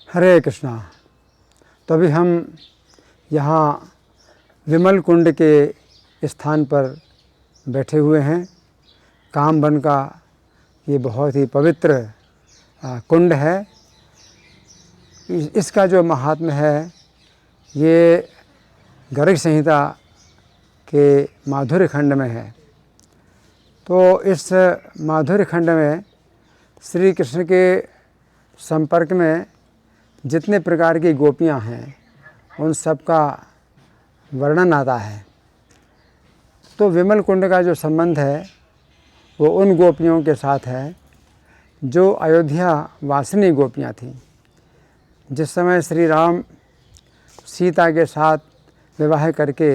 हरे कृष्णा। तो अभी हम यहाँ विमल कुंड के स्थान पर बैठे हुए हैं। कामवन का ये बहुत ही पवित्र कुंड है। इसका जो महात्म्य है ये गर्ग संहिता के माधुर्य खंड में है। तो इस माधुर्य खंड में श्री कृष्ण के संपर्क में जितने प्रकार की गोपियाँ हैं उन सब का वर्णन आता है। तो विमल कुंड का जो संबंध है वो उन गोपियों के साथ है जो अयोध्या वासिनी गोपियाँ थीं। जिस समय श्री राम सीता के साथ विवाह करके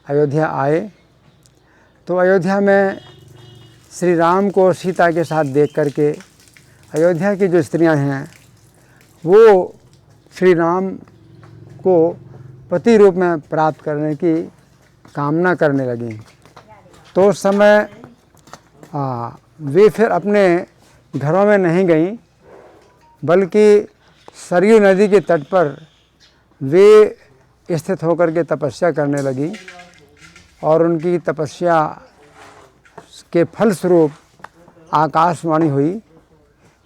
अयोध्या आए तो अयोध्या में श्री राम को सीता के साथ देख करके अयोध्या की जो स्त्रियां हैं वो श्री राम को पति रूप में प्राप्त करने की कामना करने लगीं। तो उस समय वे फिर अपने घरों में नहीं गईं बल्कि सरयू नदी के तट पर वे स्थित होकर के तपस्या करने लगी और उनकी तपस्या के फलस्वरूप आकाशवाणी हुई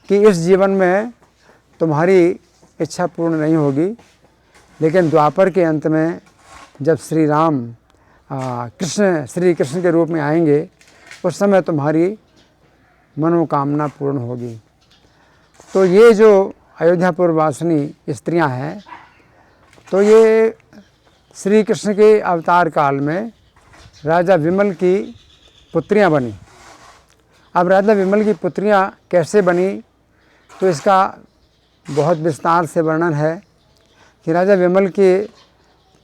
कि इस जीवन में तुम्हारी इच्छा पूर्ण नहीं होगी, लेकिन द्वापर के अंत में जब श्री राम श्री कृष्ण के रूप में आएंगे उस समय तुम्हारी मनोकामना पूर्ण होगी। तो ये जो अयोध्यापुर वासिनी स्त्रियां हैं तो ये श्री कृष्ण के अवतार काल में राजा विमल की पुत्रियां बनी। अब राजा विमल की पुत्रियां कैसे बनी तो इसका बहुत विस्तार से वर्णन है कि राजा विमल के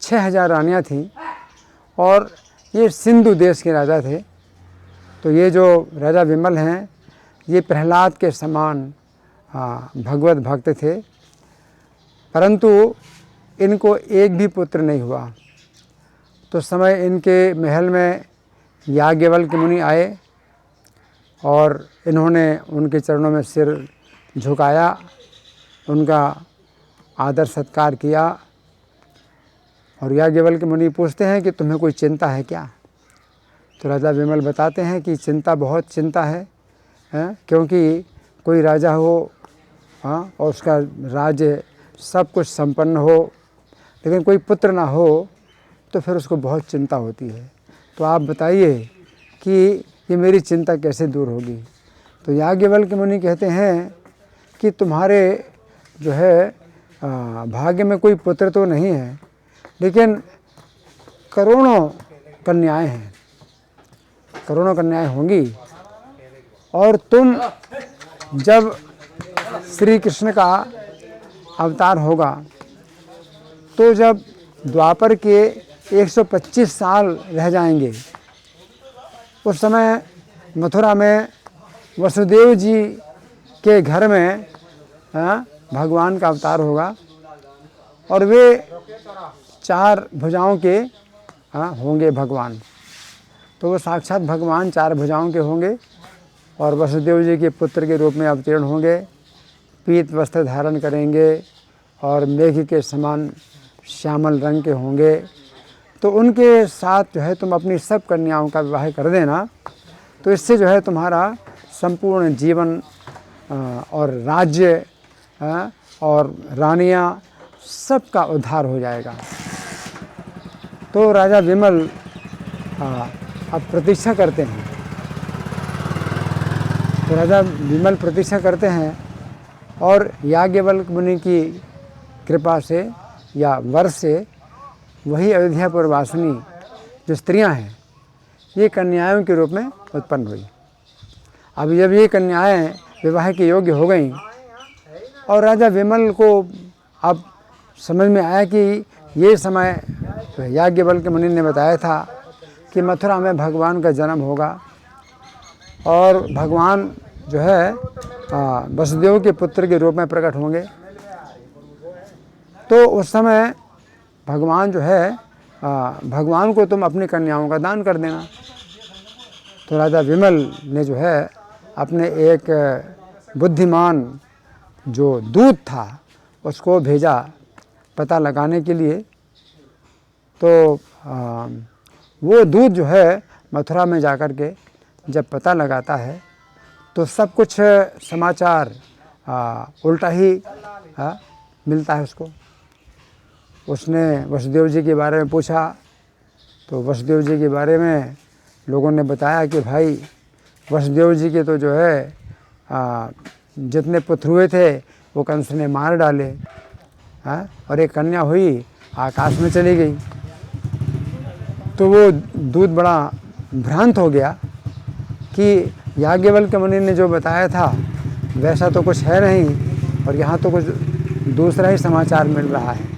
6000 रानियां थीं और ये सिंधु देश के राजा थे। तो ये जो राजा विमल हैं ये प्रहलाद के समान भगवत भक्त थे, परंतु इनको एक भी पुत्र नहीं हुआ। तो समय इनके महल में याज्ञवल्क्य मुनि आए और इन्होंने उनके चरणों में सिर झुकाया, उनका आदर सत्कार किया। और याज्ञवल्क्य मुनि पूछते हैं कि तुम्हें कोई चिंता है क्या? तो राजा विमल बताते हैं कि चिंता, बहुत चिंता है, क्योंकि कोई राजा हो और उसका राज्य सब कुछ संपन्न हो लेकिन कोई पुत्र ना हो तो फिर उसको बहुत चिंता होती है। तो आप बताइए कि ये मेरी चिंता कैसे दूर होगी? तो याज्ञवल्क्य मुनि कहते हैं कि तुम्हारे जो है भाग्य में कोई पुत्र तो नहीं है, लेकिन करोड़ों कन्याएं हैं, करोड़ों कन्याएं होंगी। और तुम जब श्री कृष्ण का अवतार होगा तो जब द्वापर के 125 साल रह जाएंगे उस समय मथुरा में वसुदेव जी के घर में भगवान का अवतार होगा और वे 4 भुजाओं के होंगे भगवान। तो वो साक्षात भगवान 4 भुजाओं के होंगे और वसुदेव जी के पुत्र के रूप में अवतीर्ण होंगे, पीत वस्त्र धारण करेंगे और मेघ के समान श्यामल रंग के होंगे। तो उनके साथ जो है तुम अपनी सब कन्याओं का विवाह कर देना, तो इससे जो है तुम्हारा संपूर्ण जीवन और राज्य और रानियां सब का उद्धार हो जाएगा। तो राजा विमल अब प्रतीक्षा करते हैं। तो राजा विमल प्रतीक्षा करते हैं और याज्ञवल्क्य मुनि की कृपा से या वर से वही अयोध्यापुर वासिनी जो स्त्रियां हैं ये कन्याओं के रूप में उत्पन्न हुई। अब जब ये कन्याएं विवाह के योग्य हो गईं और राजा विमल को अब समझ में आया कि ये समय याज्ञवल्क्य मुनि ने बताया था कि मथुरा में भगवान का जन्म होगा और भगवान जो है वसुदेव के पुत्र के रूप में प्रकट होंगे। तो उस समय भगवान जो है भगवान को तुम अपनी कन्याओं का दान कर देना। तो राजा विमल ने जो है अपने एक बुद्धिमान जो दूत था उसको भेजा पता लगाने के लिए। तो वो दूत जो है मथुरा में जाकर के जब पता लगाता है तो सब कुछ समाचार उल्टा ही मिलता है उसको। उसने वसुदेव जी के बारे में पूछा तो वसुदेव जी के बारे में लोगों ने बताया कि भाई वसुदेव जी के तो जो है जितने पुत्र हुए थे वो कंस ने मार डाले, और एक कन्या हुई आकाश में चली गई। तो वो दूत बड़ा भ्रांत हो गया कि याज्ञवल्क्य मुनि ने जो बताया था वैसा तो कुछ है नहीं, और यहाँ तो कुछ दूसरा ही समाचार मिल रहा है।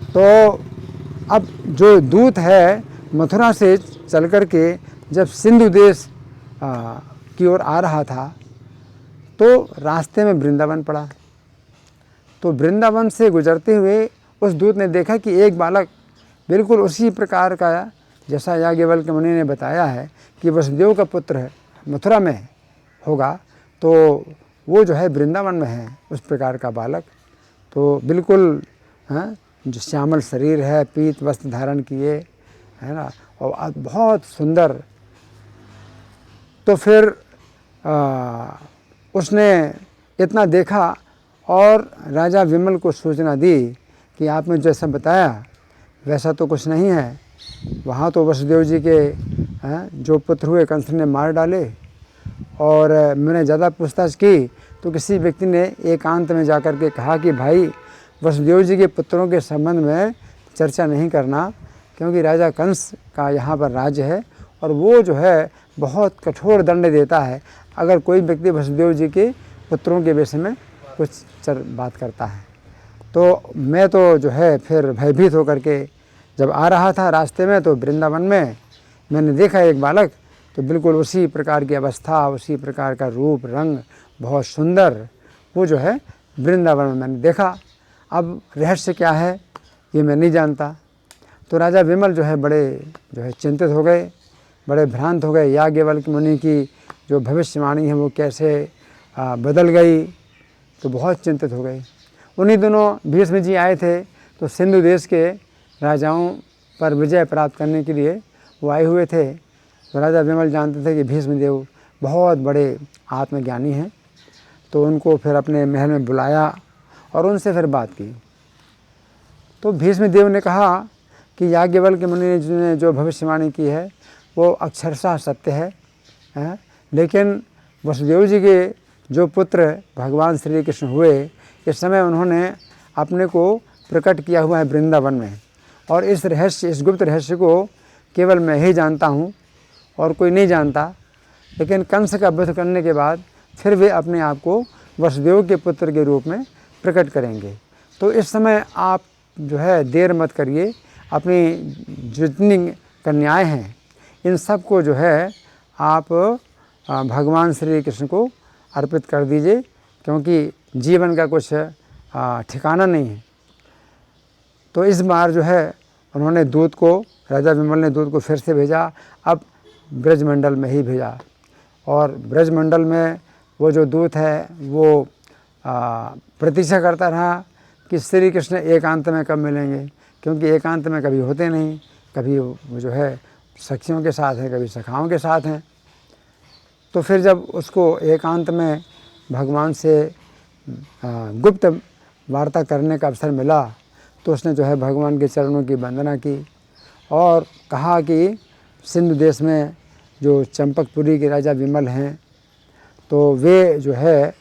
तो अब जो दूत है मथुरा से चल कर के जब सिंधु देश की ओर आ रहा था तो रास्ते में वृंदावन पड़ा। तो वृंदावन से गुजरते हुए उस दूत ने देखा कि एक बालक बिल्कुल उसी प्रकार का जैसा याज्ञवल्क्य मुनि ने बताया है कि वसुदेव का पुत्र है, मथुरा में होगा, तो वो जो है वृंदावन में है उस प्रकार का बालक। तो बिल्कुल जो श्यामल शरीर है, पीत वस्त्र धारण किए, है ना, और बहुत सुंदर। तो फिर उसने इतना देखा और राजा विमल को सूचना दी कि आपने जैसा बताया वैसा तो कुछ नहीं है। वहाँ तो वसुदेव जी के जो पुत्र हुए कंस ने मार डाले, और मैंने ज़्यादा पूछताछ की तो किसी व्यक्ति ने एकांत में जाकर के कहा कि भाई वसुदेव जी के पुत्रों के संबंध में चर्चा नहीं करना, क्योंकि राजा कंस का यहाँ पर राज्य है और वो जो है बहुत कठोर दंड देता है अगर कोई व्यक्ति वसुदेव जी के पुत्रों के विषय में कुछ बात करता है। तो मैं तो जो है फिर भयभीत होकर के जब आ रहा था रास्ते में, तो वृंदावन में मैंने देखा एक बालक, तो बिल्कुल उसी प्रकार की अवस्था, उसी प्रकार का रूप रंग, बहुत सुंदर, वो जो है वृंदावन में मैंने देखा। अब रहस्य क्या है ये मैं नहीं जानता। तो राजा विमल जो है बड़े जो है चिंतित हो गए, बड़े भ्रांत हो गए। याज्ञवल्क्य मुनि की जो भविष्यवाणी है वो कैसे बदल गई, तो बहुत चिंतित हो गए। उन्हीं दिनों भीष्म जी आए थे, तो सिंधु देश के राजाओं पर विजय प्राप्त करने के लिए वो आए हुए थे। तो राजा विमल जानते थे कि भीष्म देव बहुत बड़े आत्मज्ञानी हैं, तो उनको फिर अपने महल में बुलाया और उनसे फिर बात की। तो भीष्म देव ने कहा कि याज्ञवल्क्य मुनि ने जो भविष्यवाणी की है वो अक्षरशः सत्य है, लेकिन वसुदेव जी के जो पुत्र भगवान श्री कृष्ण हुए, इस समय उन्होंने अपने को प्रकट किया हुआ है वृंदावन में, और इस रहस्य, इस गुप्त रहस्य को केवल मैं ही जानता हूँ और कोई नहीं जानता। लेकिन कंस का वध करने के बाद फिर वे अपने आप को वसुदेव के पुत्र के रूप में प्रकट करेंगे। तो इस समय आप जो है देर मत करिए, अपनी जितनी कन्याएं हैं इन सब को जो है आप भगवान श्री कृष्ण को अर्पित कर दीजिए, क्योंकि जीवन का कुछ ठिकाना नहीं है। तो इस बार जो है उन्होंने दूत को, राजा विमल ने दूत को फिर से भेजा, अब ब्रजमंडल में ही भेजा। और ब्रजमंडल में वो जो दूत है वो प्रतीक्षा करता रहा कि श्री कृष्ण एकांत में कब मिलेंगे, क्योंकि एकांत में कभी होते नहीं, कभी वो जो है सखियों के साथ हैं, कभी सखाओं के साथ हैं। तो फिर जब उसको एकांत में भगवान से गुप्त वार्ता करने का अवसर मिला, तो उसने जो है भगवान के चरणों की वंदना की और कहा कि सिंधु देश में जो चंपकपुरी के राजा विमल हैं, तो वे जो है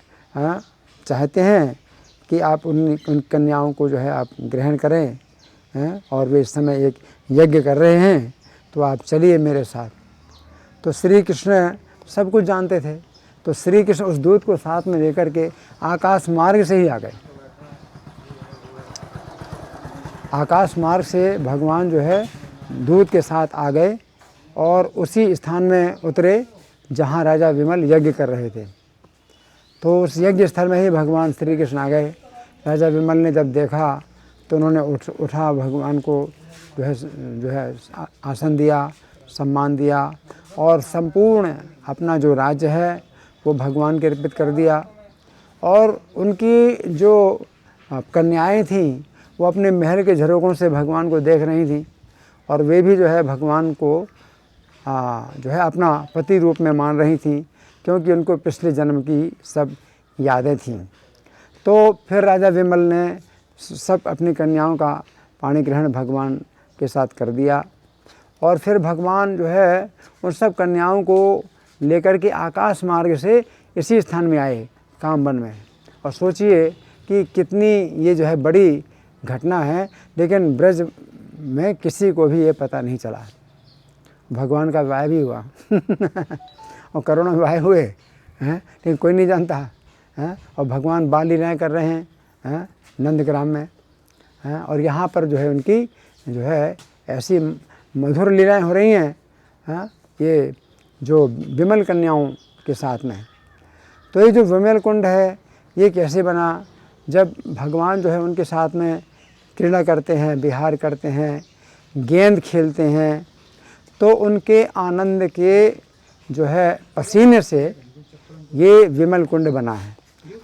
चाहते हैं कि आप उन कन्याओं को जो है आप ग्रहण करें, और वे इस समय एक यज्ञ कर रहे हैं, तो आप चलिए मेरे साथ। तो श्री कृष्ण सब कुछ जानते थे, तो श्री कृष्ण उस दूत को साथ में लेकर के आकाश मार्ग से ही आ गए। आकाश मार्ग से भगवान जो है दूत के साथ आ गए और उसी स्थान में उतरे जहाँ राजा विमल यज्ञ कर रहे थे। तो उस यज्ञ स्थल में ही भगवान श्री कृष्ण आ गए। राजा विमल ने जब देखा तो उन्होंने उठा भगवान को जो है आसन दिया, सम्मान दिया, और संपूर्ण अपना जो राज्य है वो भगवान के अर्पित कर दिया। और उनकी जो कन्याएं थीं वो अपने महल के झरोकों से भगवान को देख रही थीं और वे भी जो है भगवान को जो है अपना पति रूप में मान रही थीं, क्योंकि उनको पिछले जन्म की सब यादें थीं। तो फिर राजा विमल ने सब अपनी कन्याओं का पाणी ग्रहण भगवान के साथ कर दिया और फिर भगवान जो है उन सब कन्याओं को लेकर के आकाश मार्ग से इसी स्थान में आए, कामवन में। और सोचिए कि कितनी ये जो है बड़ी घटना है, लेकिन ब्रज में किसी को भी ये पता नहीं चला। भगवान का विवाह भी हुआ और करोड़ों विवाह हुए हैं, लेकिन कोई नहीं जानता है। और भगवान बाल लीलाएँ कर रहे हैं नंदग्राम में हैं, और यहाँ पर जो है उनकी जो है ऐसी मधुर लीलाएँ हो रही हैं ये जो विमल कन्याओं के साथ में। तो ये जो विमल कुंड है ये कैसे बना? जब भगवान जो है उनके साथ में क्रीड़ा करते हैं, विहार करते हैं, गेंद खेलते हैं, तो उनके आनंद के जो है पसीने से ये विमल कुंड बना है।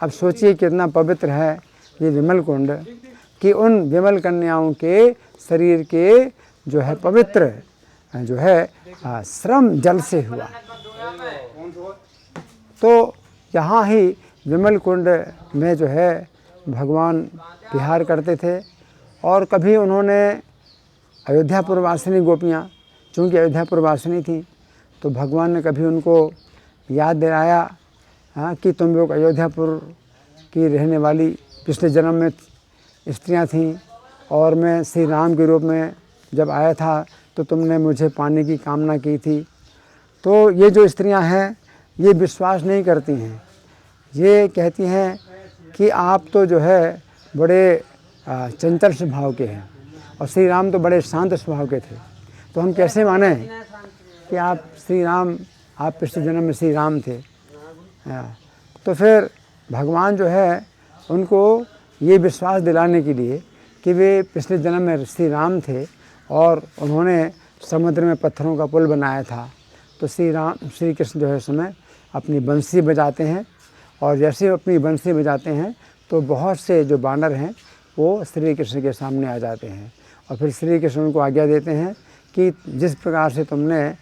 अब सोचिए कितना पवित्र है ये विमल कुंड कि उन विमल कन्याओं के शरीर के जो है पवित्र जो है श्रम जल से हुआ। तो यहाँ ही विमल कुंड में जो है भगवान विहार करते थे। और कभी उन्होंने अयोध्यापुरवासिनी गोपियाँ, चूँकि अयोध्यापुरवासिनी थी, तो भगवान ने कभी उनको याद दिलाया कि तुम लोग अयोध्यापुर की रहने वाली पिछले जन्म में स्त्रियाँ थीं और मैं श्री राम के रूप में जब आया था तो तुमने मुझे पाने की कामना की थी। तो ये जो स्त्रियां हैं ये विश्वास नहीं करती हैं, ये कहती हैं कि आप तो जो है बड़े चंचल स्वभाव के हैं और श्री राम तो बड़े शांत स्वभाव के थे, तो हम कैसे माने कि आप श्री राम, आप पिछले जन्म में श्री राम थे। तो फिर भगवान जो है उनको ये विश्वास दिलाने के लिए कि वे पिछले जन्म में श्री राम थे और उन्होंने समुद्र में पत्थरों का पुल बनाया था, तो श्री कृष्ण जो है समय अपनी बंसी बजाते हैं और जैसे अपनी बंसी बजाते हैं तो बहुत से जो बानर हैं वो श्री कृष्ण के सामने आ जाते हैं और फिर श्री कृष्ण उनको आज्ञा देते हैं कि जिस प्रकार से तुमने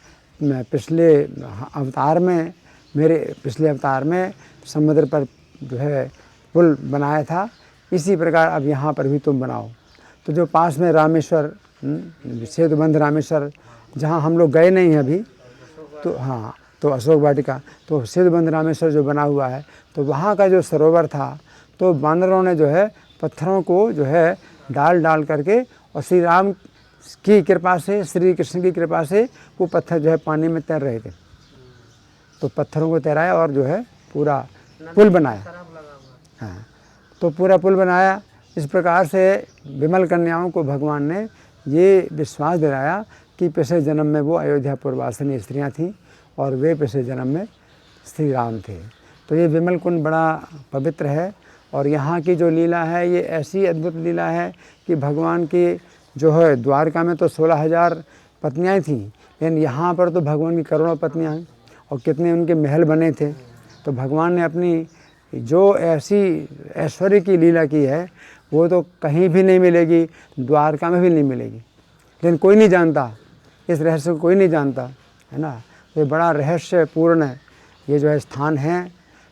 पिछले अवतार में, मेरे पिछले अवतार में समुद्र पर जो है पुल बनाया था, इसी प्रकार अब यहाँ पर भी तुम बनाओ। तो जो पास में रामेश्वर, सेतुबंध रामेश्वर, जहाँ हम लोग गए नहीं हैं अभी, तो हाँ, तो अशोक वाटिका, तो सेतुबंध रामेश्वर जो बना हुआ है, तो वहाँ का जो सरोवर था, तो बानरों ने जो है पत्थरों को जो है डाल डाल करके और श्री राम की कृपा से, श्री कृष्ण की कृपा से वो पत्थर जो है पानी में तैर रहे थे, तो पत्थरों को तैराया और जो है पूरा पुल बनाया। हाँ, तो पूरा पुल बनाया। इस प्रकार से विमल कन्याओं को भगवान ने ये विश्वास दिलाया कि पिछले जन्म में वो अयोध्यापुरवासिनी स्त्रियां थीं और वे पिछले जन्म में श्री राम थे। तो ये विमल कुंड बड़ा पवित्र है और यहाँ की जो लीला है ये ऐसी अद्भुत लीला है कि भगवान की जो है द्वारका में तो 16,000 पत्नियाँ थीं, लेकिन यहाँ पर तो भगवान की करोड़ों पत्नियाँ हैं और कितने उनके महल बने थे। तो भगवान ने अपनी जो ऐसी ऐश्वर्य की लीला की है वो तो कहीं भी नहीं मिलेगी, द्वारका में भी नहीं मिलेगी, लेकिन कोई नहीं जानता, इस रहस्य को कोई नहीं जानता, है ना। ये बड़ा रहस्यपूर्ण ये जो है स्थान है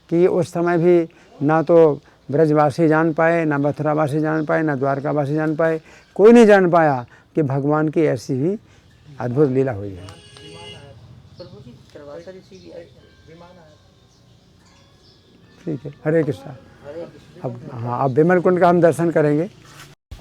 कि उस समय भी ना तो ब्रजवासी जान पाए, ना मथुरावासी जान पाए, ना द्वारकावासी जान पाए, कोई नहीं जान पाया कि भगवान की ऐसी ही अद्भुत लीला हुई है। ठीक है, हरे कृष्णा। अब हाँ, अब विमल कुंड का हम दर्शन करेंगे।